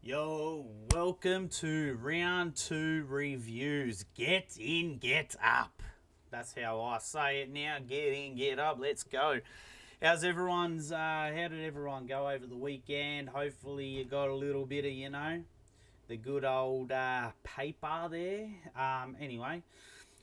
Yo, welcome to round two reviews. Get in, get up. That's how I say it now. Get in, get up. Let's go. How did everyone go over the weekend? Hopefully you got a little bit of, the good old paper there. Anyway,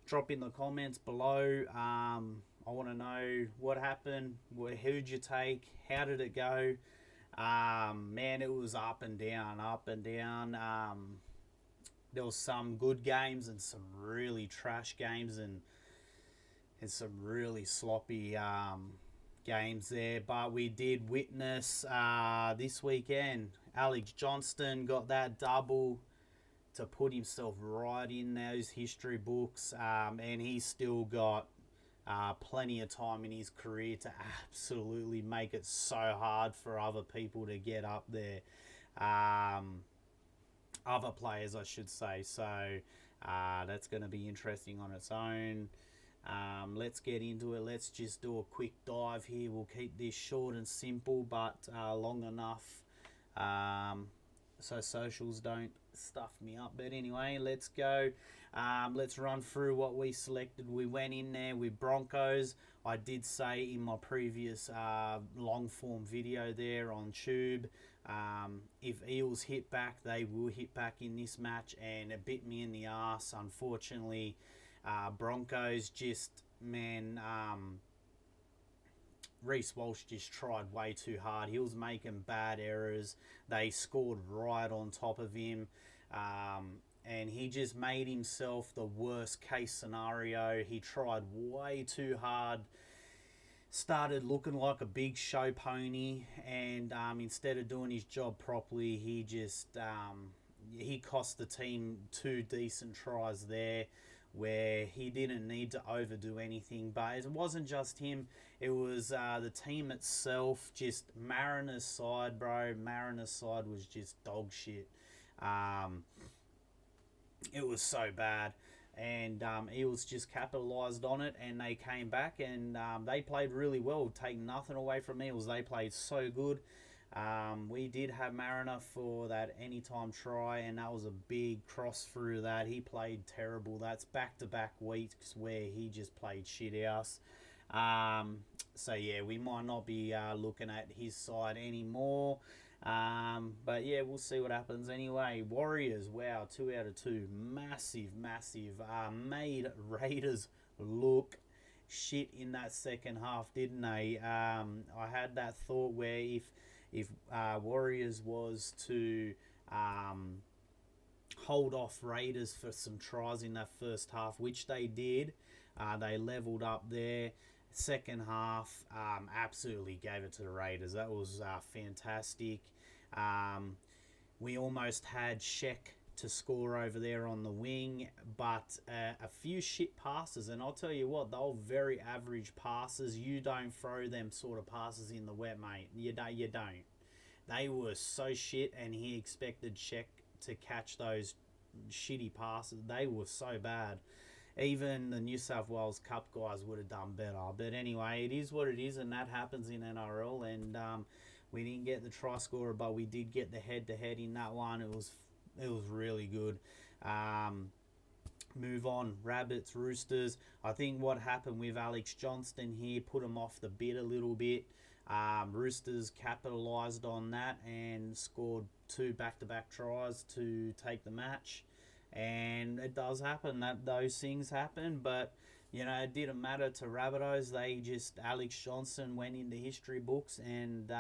drop in the comments below. I want to know what happened. Who'd you take? How did it go? Man, it was up and down, up and down. There was some good games and some really trash games and some really sloppy games there. But we did witness this weekend. Alex Johnston got that double to put himself right in those history books, and he's still got plenty of time in his career to absolutely make it so hard for other people to get up there. Other players, I should say. So that's going to be interesting on its own. Let's get into it. Let's just do a quick dive here. We'll keep this short and simple, but long enough so socials don't stuff me up. But anyway, let's go. Let's run through what we selected. We went in there with Broncos. I did say in my previous long form video there on Tube, if Eels hit back, they will hit back in this match, and it bit me in the ass. Unfortunately, Broncos just, man, Reece Walsh just tried way too hard. He was making bad errors. They scored right on top of him. And he just made himself the worst case scenario. He tried way too hard. Started looking like a big show pony. And instead of doing his job properly, he cost the team two decent tries there, where he didn't need to overdo anything. But it wasn't just him, it was the team itself. Just Mariners' side, bro. Mariners' side was just dog shit. It was so bad. And Eels just capitalised on it, and they came back, and they played really well. Take nothing away from Eels. They played so good. We did have Mariner for that anytime try, and that was a big cross through that. He played terrible. That's back-to-back weeks where he just played shit house. So, yeah, we might not be looking at his side anymore. But, yeah, we'll see what happens anyway. Warriors, wow, 2 out of 2. Massive, massive. Made Raiders look shit in that second half, didn't they? I had that thought where if Warriors was to hold off Raiders for some tries in that first half, which they did, they leveled up there. Second half, absolutely gave it to the Raiders. That was fantastic. We almost had Sheck to score over there on the wing, but a few shit passes, and I'll tell you what, they were very average passes. You don't throw them sort of passes in the wet, mate. You don't. They were so shit, and he expected Sheck to catch those shitty passes. They were so bad. Even the New South Wales Cup guys would have done better. But anyway, it is what it is, and that happens in NRL. And we didn't get the try scorer, but we did get the head-to-head in that one. It was really good. Move on. Rabbits, Roosters. I think what happened with Alex Johnston here put him off the bit a little bit. Roosters capitalised on that and scored 2 back-to-back tries to take the match. And it does happen, that those things happen, but it didn't matter to Rabbitohs. They just, Alex Johnson went into history books, and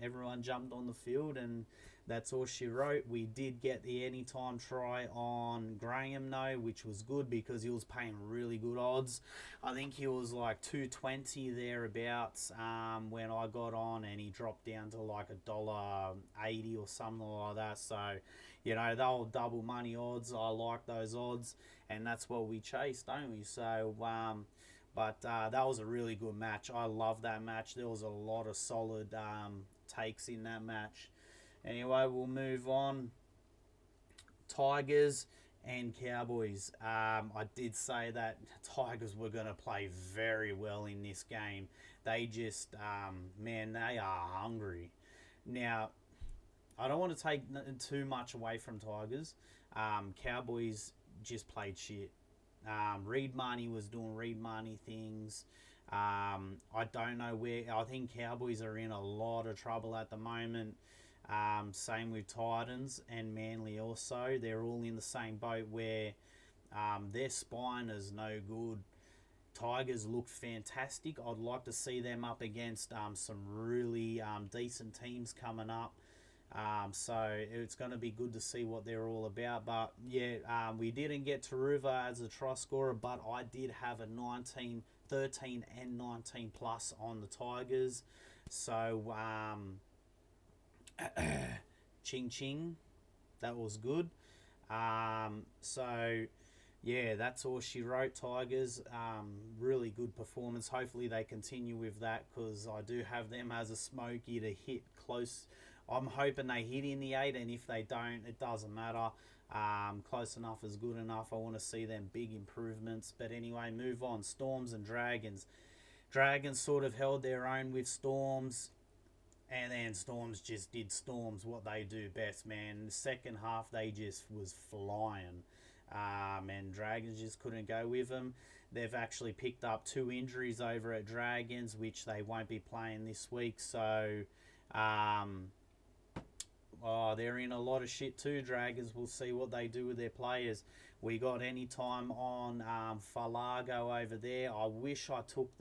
everyone jumped on the field, and that's all she wrote. We did get the anytime try on Graham, though, which was good because he was paying really good odds. I think he was like 220 thereabouts when I got on, and he dropped down to like $1.80 or something like that. So, they'll double money odds. I like those odds, and that's what we chase, don't we? So, but that was a really good match. I love that match. There was a lot of solid takes in that match. Anyway, we'll move on. Tigers and Cowboys. I did say that Tigers were going to play very well in this game. They just, man, they are hungry. Now, I don't want to take too much away from Tigers. Cowboys just played shit. Reed Marnie was doing Reed Marnie things. I don't know where. I think Cowboys are in a lot of trouble at the moment. Same with Titans and Manly also. They're all in the same boat where their spine is no good. Tigers look fantastic. I'd like to see them up against some really decent teams coming up. So it's going to be good to see what they're all about. But yeah, we didn't get Taruva as a try scorer, but I did have a 19, 13 and 19 plus on the Tigers. So ching ching, that was good. So yeah, that's all she wrote. Tigers, really good performance. Hopefully they continue with that because I do have them as a smoky to hit close. I'm hoping they hit in the 8, and if they don't, it doesn't matter. Close enough is good enough. I want to see them big improvements. But anyway, move on. Storms and Dragons. Dragons sort of held their own with Storms, and then Storms just did Storms what they do best, man. The second half, they just was flying. And Dragons just couldn't go with them. They've actually picked up 2 injuries over at Dragons, which they won't be playing this week. So, they're in a lot of shit too, Dragons. We'll see what they do with their players. We got any time on Falago over there. I wish I took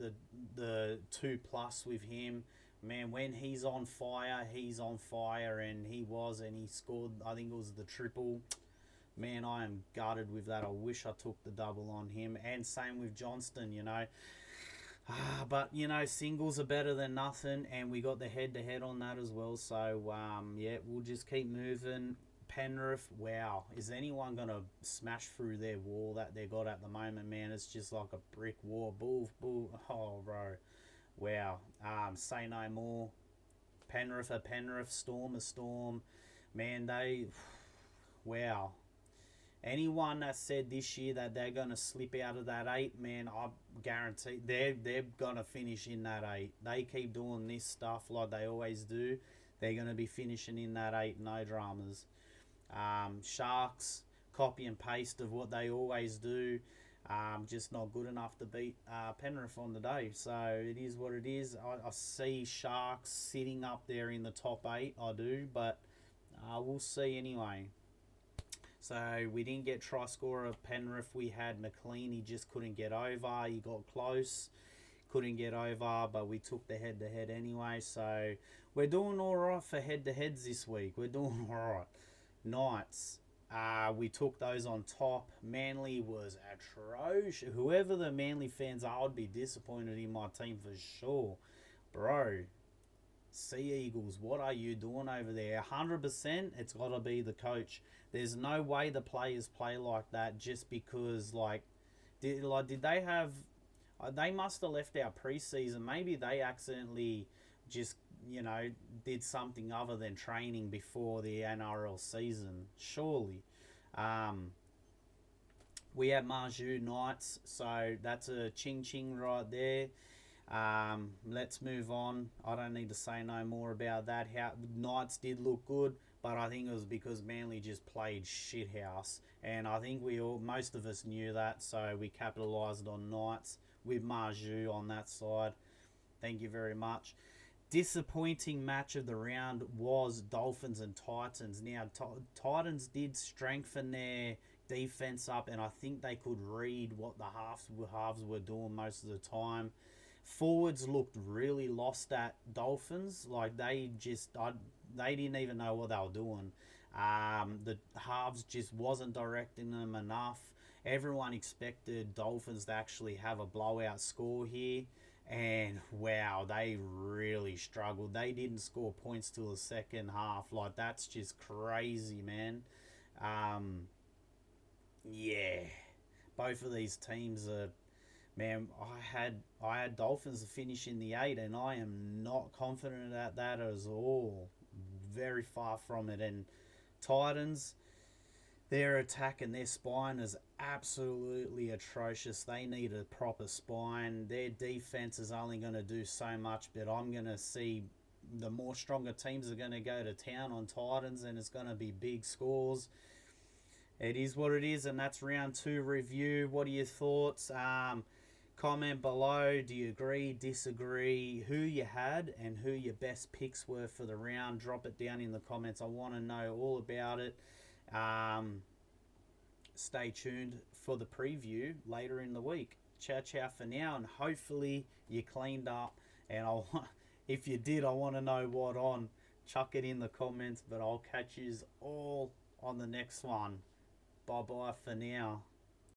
the 2 plus with him. Man, when he's on fire, and he scored, I think it was the triple. Man, I am gutted with that. I wish I took the double on him. And same with Johnston, you know. But, you know, singles are better than nothing, and we got the head-to-head on that as well. So, yeah, we'll just keep moving. Penrith, wow. Is anyone going to smash through their wall that they got at the moment, man? It's just like a brick wall. Bull. Oh, bro. Wow. Say no more. Penrith, Storm, a Storm. Man, they... Wow. Anyone that said this year that they're going to slip out of that 8, man, I guarantee they're going to finish in that 8. They keep doing this stuff like they always do. They're going to be finishing in that 8, no dramas. Sharks, copy and paste of what they always do. Just not good enough to beat Penrith on the day. So it is what it is. I see Sharks sitting up there in the top 8, I do, but we'll see anyway. So we didn't get try scorer of Penrith. We had McLean. He just couldn't get over. He got close. Couldn't get over, but we took the head-to-head anyway. So we're doing all right for head-to-heads this week. We're doing all right. Knights. We took those on top. Manly was atrocious. Whoever the Manly fans are, I'd be disappointed in my team for sure. Bro, Sea Eagles, what are you doing over there? 100%, it's got to be the coach. There's no way the players play like that just because, did they have... They must have left our preseason. Maybe they accidentally just, did something other than training before the NRL season. Surely. We have Marju Knights, so that's a ching-ching right there. Let's move on. I don't need to say no more about that. Knights did look good, but I think it was because Manly just played shithouse, and I think most of us knew that, so we capitalised on Knights with Marju on that side. Thank you very much. Disappointing match of the round was Dolphins and Titans. Now, Titans did strengthen their defense up, and I think they could read what the halves were doing most of the time. Forwards looked really lost at Dolphins. Like they didn't even know what they were doing. The halves just wasn't directing them enough. Everyone expected Dolphins to actually have a blowout score here, and wow, they really struggled. They didn't score points till the second half. Like that's just crazy, man. Yeah, both of these teams are. Man, I had Dolphins to finish in the 8, and I am not confident at that at all. Very far from it. And Titans, their attack and their spine is absolutely atrocious. They need a proper spine. Their defense is only going to do so much, but I'm going to see the more stronger teams are going to go to town on Titans, and it's going to be big scores. It is what it is, and that's round 2 review. What are your thoughts? Comment below. Do you agree, disagree, who you had, and who your best picks were for the round? Drop it down in the comments. I want to know all about it. Stay tuned for the preview later in the week. Ciao, ciao for now, and hopefully you cleaned up. And if you did, I want to know what on. Chuck it in the comments, but I'll catch you all on the next one. Bye-bye for now.